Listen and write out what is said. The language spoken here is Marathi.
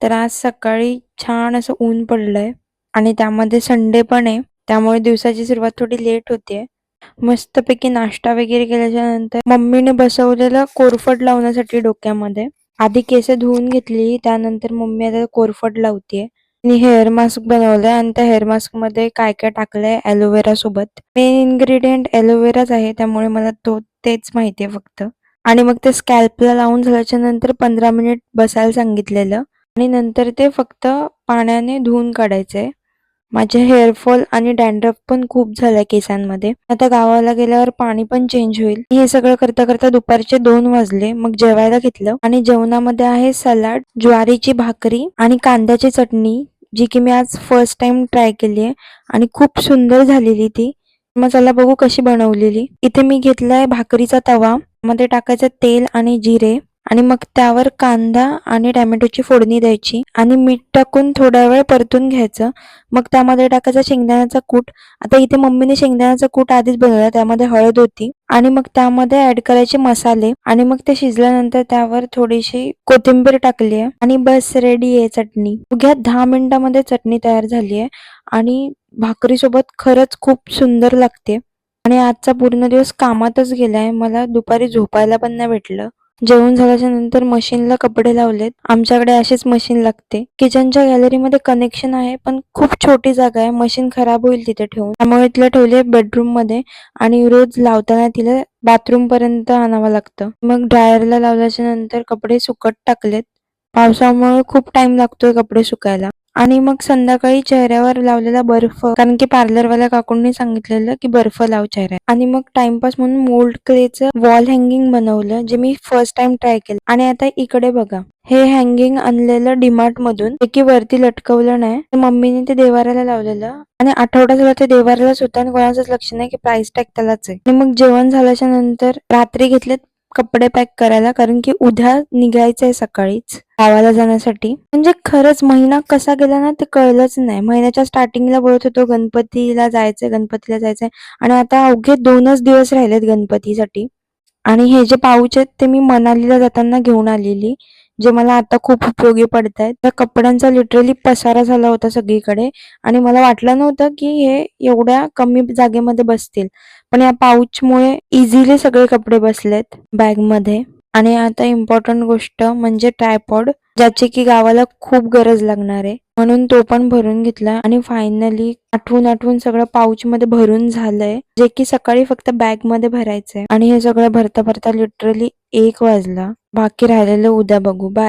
तर आज सकाळी छान असं ऊन पडलंय आणि त्यामध्ये संडे पण आहे, त्यामुळे दिवसाची सुरुवात थोडी लेट होतीये. मस्तपैकी नाश्ता वगैरे केल्याच्या नंतर मम्मीने बसवलेलं कोरफड लावण्यासाठी डोक्यामध्ये. आधी केस धुवून घेतली, त्यानंतर मम्मी आता कोरफड लावतीये. मी हेअर मास्क बनवलंय आणि त्या हेअर मास्क मध्ये काय काय टाकलंय ॲलोवेरा सोबत. मेन इन्ग्रेडियंट ॲलोवेराच आहे, त्यामुळे मला तेच माहितीये फक्त. आणि मग ते स्कॅल्पला लावून झाल्याच्या नंतर 15 मिनिट बसायला सांगितलेलं आणि नंतर ते फक्त पाण्याने धुवून काढायचंय. माझे हेअरफॉल आणि डॅन्ड्रफ पण खूप झालाय केसांमध्ये. आता गावाला गेल्यावर पाणी पण चेंज होईल. हे सगळं करता करता दुपारचे 2 वाजले. मग जेवायला घेतलं आणि जेवणामध्ये आहे सलाड, ज्वारीची भाकरी आणि कांद्याची चटणी, जी की मी आज फर्स्ट टाइम ट्राय केली आहे आणि खूप सुंदर झालेली ती. मग चला बघू कशी बनवलेली. इथे मी घेतलाय भाकरीचा तवा, मध्ये टाकायचं तेल आणि जिरे आणि मग त्यावर कांदा आणि टोमॅटोची फोडणी द्यायची आणि मीठ टाकून थोडा वेळ परतून घ्यायचं. मग त्यामध्ये टाकायचा शेंगदाण्याचा कूट. आता इथे मम्मीने शेंगदाण्याचा कूट आधीच बनवला, त्यामध्ये हळद होती आणि मग त्यामध्ये ऍड करायचे मसाले आणि मग ते शिजल्यानंतर त्यावर थोडीशी कोथिंबीर टाकली आहे आणि बस रेडी आहे चटणी. अवघ्या 10 मिनिटांमध्ये चटणी तयार झाली आहे आणि भाकरीसोबत खरंच खूप सुंदर लागते. आणि आजचा पूर्ण दिवस कामातच गेलाय. मला दुपारी झोपायला पण नाही भेटलं. जेवण झाल्याच्या नंतर मशीनला कपडे लावलेत. आमच्याकडे अशीच मशीन लागते. किचनच्या गॅलरीमध्ये कनेक्शन आहे, पण खूप छोटी जागा आहे. मशीन खराब होईल तिथे ठेवून, त्यामुळे तिला ठेवले बेडरूम मध्ये आणि रोज लावताना तिला बाथरूम पर्यंत आणावं लागतं. मग ड्रायरला लावल्याच्या नंतर कपडे सुकत टाकलेत. पावसामुळे खूप टाइम लागतोय कपडे सुकायला. आणि मग संध्याकाळी चेहऱ्यावर लावलेला बर्फ, कारण की पार्लरवाल्या काकूंनी सांगितलेलं की बर्फ लाव चेहऱ्यावर. आणि मग टाइमपास म्हणून मोल्ड क्लेचं वॉल हँगिंग बनवलं, जे मी फर्स्ट टाइम ट्राय केलं. आणि आता इकडे बघा, हे हँगिंग आणलेलं डीमार्ट मधून, जे की वरती लटकवलं नाही, मम्मीने ते देवाऱ्याला लावलेलं आणि आठवडा झाला ते देवाऱ्यालाच होतं आणि कोणाचंच लक्ष नाही की प्राइस टॅग त्यालाच आहे. आणि मग जेवण झाल्याच्या नंतर रात्री घेतलेत कपडे पॅक करायला, कारण की उद्या निघायचंय सकाळीच गावाला जाण्यासाठी. म्हणजे खरंच महिना कसा गेला ना ते कळलंच नाही. महिन्याच्या स्टार्टिंगला बोलत होतो गणपतीला जायचंय आणि आता अवघे 2च दिवस राहिलेत गणपतीसाठी. आणि हे जे पाऊच आहेत ते मी मनालीला जाताना घेऊन आलेली, जे मला आता खूप उपयोगी पडतायत. त्या कपड्यांचा लिटरली पसारा झाला होता सगळीकडे आणि मला वाटलं नव्हतं की हे एवढ्या कमी जागेमध्ये बसतील, पण या पाऊचमुळे इझिली सगळे कपडे बसलेत बॅगमध्ये. आणि आता इम्पॉर्टंट गोष्ट म्हणजे ट्रायपॉड, ज्याची की गावाला खूप गरज लागणार आहे, म्हणून तो पण भरून घेतला. आणि फायनली आठवून सगळं पाऊच मध्ये भरून झालंय, जे की सकाळी फक्त बॅग मध्ये भरायचंय. आणि हे सगळं भरता भरता लिटरली 1 वाजला. बाकी राहिलेलं उद्या बघू. बाय.